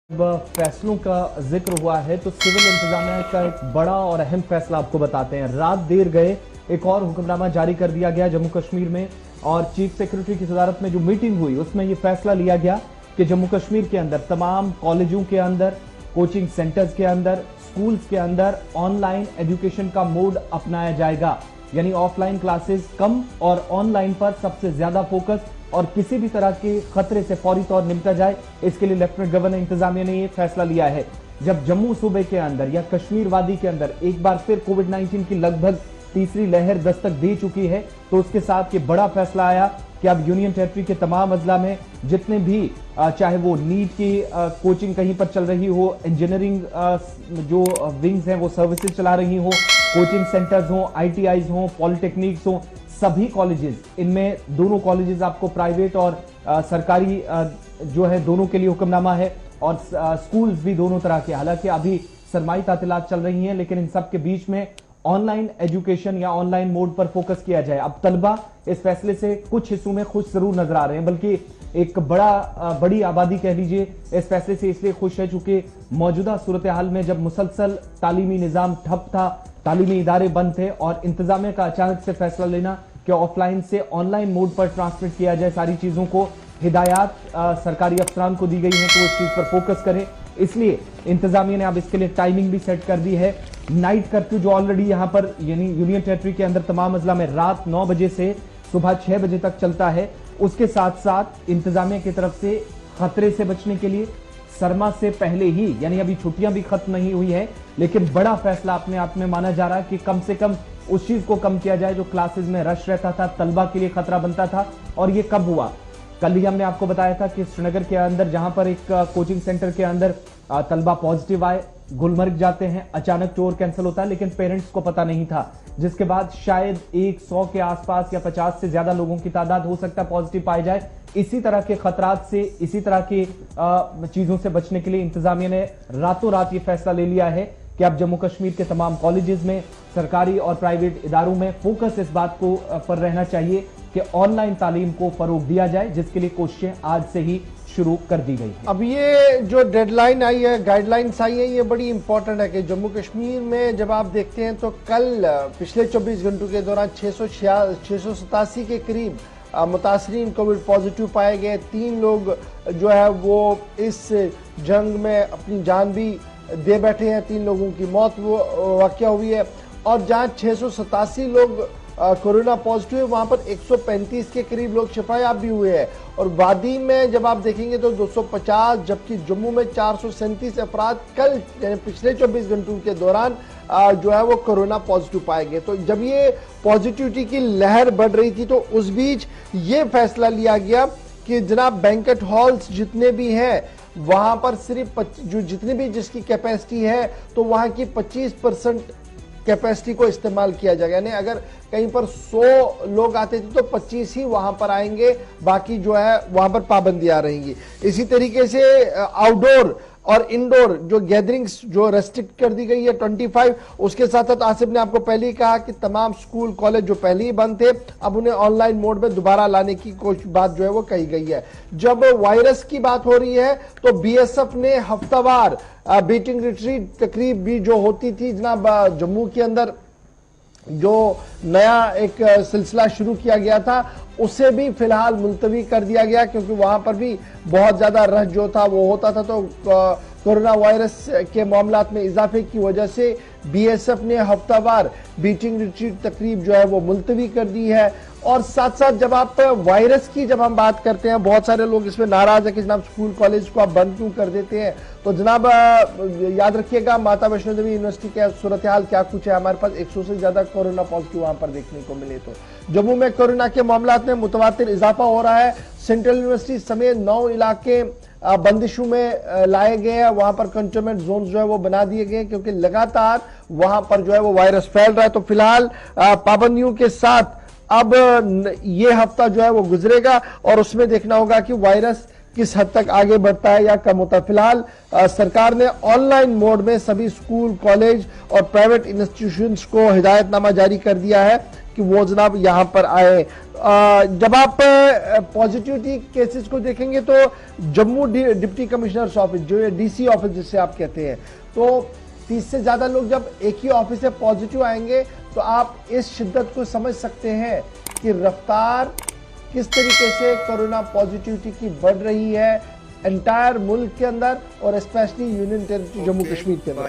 फैसलों का जिक्र हुआ है तो सिविल इंतजामिया का एक बड़ा और अहम फैसला आपको बताते हैं। रात देर गए एक और हुक्मनामा जारी कर दिया गया जम्मू कश्मीर में, और चीफ सेक्रेटरी की सदारत में जो मीटिंग हुई उसमें यह फैसला लिया गया कि जम्मू कश्मीर के अंदर तमाम कॉलेजों के अंदर, कोचिंग सेंटर्स के अंदर, स्कूल्स के अंदर ऑनलाइन एजुकेशन का मोड अपनाया जाएगा। यानी ऑफलाइन क्लासेस कम और ऑनलाइन पर सबसे ज्यादा फोकस, और किसी भी तरह के खतरे से फौरी तौर निपटा जाए, इसके लिए लेफ्टिनेंट गवर्नर इंतजामिया ने यह फैसला लिया है। जब जम्मू सूबे के अंदर या कश्मीर वादी के अंदर एक बार फिर कोविड-19 की लगभग तीसरी लहर दस्तक दे चुकी है, तो उसके साथ ये बड़ा फैसला आया कि अब यूनियन टेरिटरी के तमाम अजला में जितने भी चाहे वो नीट की कोचिंग कहीं पर चल रही हो, इंजीनियरिंग जो विंग्स हैं वो सर्विसेज चला रही हो, कोचिंग सेंटर्स हो, ITIs हो, पॉलिटेक्निक्स हो, सभी कॉलेजेस, इनमें दोनों कॉलेजेस आपको प्राइवेट और सरकारी जो है दोनों के लिए हुक्मनामा है, और स्कूल्स भी दोनों तरह के। हालांकि अभी सरमाई तातीलात चल रही हैं, लेकिन इन सब के बीच में ऑनलाइन एजुकेशन या ऑनलाइन मोड पर फोकस किया जाए। अब तलबा इस फैसले से कुछ हिस्सों में खुश जरूर नजर आ रहे हैं, बल्कि एक बड़ी आबादी कह लीजिए इस फैसले से इसलिए खुश है चूंकि मौजूदा सूरत हाल में जब मुसलसल तालीमी निजाम ठप था, तालीमी इदारे बंद थे, और इंतजामिया का अचानक से फैसला लेना कि ऑफलाइन से ऑनलाइन मोड पर ट्रांसमिट किया जाए सारी चीजों को, हिदायत सरकारी अफसरान को दी गई है कि वो इस चीज पर फोकस करें। इसलिए इंतजामिया ने अब इसके लिए टाइमिंग भी सेट कर दी है। नाइट कर्फ्यू जो ऑलरेडी यहां पर यानी यूनियन टेरिटरी के अंदर तमाम अजला में रात 9 बजे से सुबह 6 बजे तक चलता है, उसके साथ साथ इंतजामिया की तरफ से खतरे से बचने के लिए सरमा से पहले ही, यानी अभी छुट्टियां भी खत्म नहीं हुई है, लेकिन बड़ा फैसला अपने आप में माना जा रहा है कि कम से कम उस चीज को कम किया जाए जो क्लासेस में रश रहता था, तलबा के लिए खतरा बनता था। और ये कब हुआ? कल ही हमने आपको बताया था कि श्रीनगर के अंदर जहां पर एक कोचिंग सेंटर के अंदर तलबा पॉजिटिव आए, गुलमर्ग जाते हैं, अचानक टूर कैंसिल होता है, लेकिन पेरेंट्स को पता नहीं था, जिसके बाद शायद 100 के आसपास या 50 से ज्यादा लोगों की तादाद हो सकता है पॉजिटिव पाए जाए। इसी तरह के खतरात से, इसी तरह की चीजों से बचने के लिए इंतजामिया ने रातों रात ये फैसला ले लिया है कि अब जम्मू कश्मीर के तमाम कॉलेजेस में, सरकारी और प्राइवेट इदारों में फोकस इस बात को पर रहना चाहिए कि ऑनलाइन तालीम को फरोग दिया जाए, जिसके लिए कोशिशें आज से ही शुरू कर दी गई है। अब ये जो डेडलाइन आई है, गाइडलाइंस आई है, ये बड़ी इंपॉर्टेंट है कि जम्मू कश्मीर में जब आप देखते हैं तो कल पिछले 24 घंटों के दौरान 687 के करीब मुतासरीन कोविड पॉजिटिव पाए गए। 3 लोग जो है वो इस जंग में अपनी जान भी दे बैठे हैं, 3 लोगों की मौत वाकया हुई है, और जहां 687 लोग कोरोना पॉजिटिव है, वहां पर 135 के करीब लोग शिफायाब भी हुए हैं। और वादी में जब आप देखेंगे तो 250, जबकि जम्मू में 437 अफराद कल यानी पिछले 24 घंटों के दौरान जो है वो कोरोना पॉजिटिव पाए गए। तो जब ये पॉजिटिविटी की लहर बढ़ रही थी, तो उस बीच ये फैसला लिया गया कि जनाब बैंकेट हॉल्स जितने भी हैं वहां पर सिर्फ जो जितनी भी जिसकी कैपेसिटी है तो वहां की 25% कैपेसिटी को इस्तेमाल किया जाएगा। यानी अगर कहीं पर 100 लोग आते थे तो 25 ही वहां पर आएंगे, बाकी जो है वहां पर पाबंदियां रहेंगी। इसी तरीके से आउटडोर और इंडोर जो गैदरिंग्स जो रेस्ट्रिक्ट कर दी गई है 25। उसके साथ साथ आसिफ ने आपको पहले ही कहा कि तमाम स्कूल कॉलेज जो पहले ही बंद थे अब उन्हें ऑनलाइन मोड में दोबारा लाने की बात जो है वो कही गई है। जब वायरस की बात हो रही है तो BSF ने हफ्तावार बीटिंग रिट्रीट तकरीब भी जो होती थी जनाब जम्मू के अंदर, जो नया एक सिलसिला शुरू किया गया था, उसे भी फिलहाल मुलतवी कर दिया गया, क्योंकि वहां पर भी बहुत ज्यादा रश जो था वो होता था। तो कोरोना वायरस के मामलात में इजाफे की वजह से BSF ने हफ्तावार बीटिंग रिट्रीट तकरीब जो है वो मुलतवी कर दी है। और साथ साथ जब आप वायरस की जब हम बात करते हैं, बहुत सारे लोग इसमें नाराज है कि जनाब स्कूल कॉलेज को आप बंद क्यों कर देते हैं, तो जनाब याद रखिएगा माता वैष्णो देवी यूनिवर्सिटी के सूरत हाल क्या कुछ है। हमारे पास 100 से ज्यादा कोरोना पॉजिटिव वहां पर देखने को मिले। तो जम्मू में कोरोना के मामलात में मुतवातिर इजाफा हो रहा है। सेंट्रल यूनिवर्सिटी समेत 9 इलाके बंदिशों में लाए गए हैं, वहां पर कंटेनमेंट जोन जो है वो बना दिए गए, क्योंकि लगातार वहां पर जो है वो वायरस फैल रहा है। तो फिलहाल पाबंदियों के साथ अब ये हफ्ता जो है वो गुजरेगा और उसमें देखना होगा कि वायरस किस हद तक आगे बढ़ता है या कम होता है। फिलहाल सरकार ने ऑनलाइन मोड में सभी स्कूल, कॉलेज और प्राइवेट इंस्टीट्यूशंस को हिदायतनामा जारी कर दिया है कि वो जनाब यहां पर आए। जब आप पॉजिटिविटी केसेस को देखेंगे तो जम्मू डिप्टी कमिश्नर्स ऑफिस, जो ये डीसी ऑफिस जिसे आप कहते हैं, तो 30 से ज्यादा लोग जब एक ही ऑफिस से पॉजिटिव आएंगे तो आप इस शिद्दत को समझ सकते हैं कि रफ्तार किस तरीके से कोरोना पॉजिटिविटी की बढ़ रही है एंटायर मुल्क के अंदर और specially union territory Jammu Kashmir के अंदर।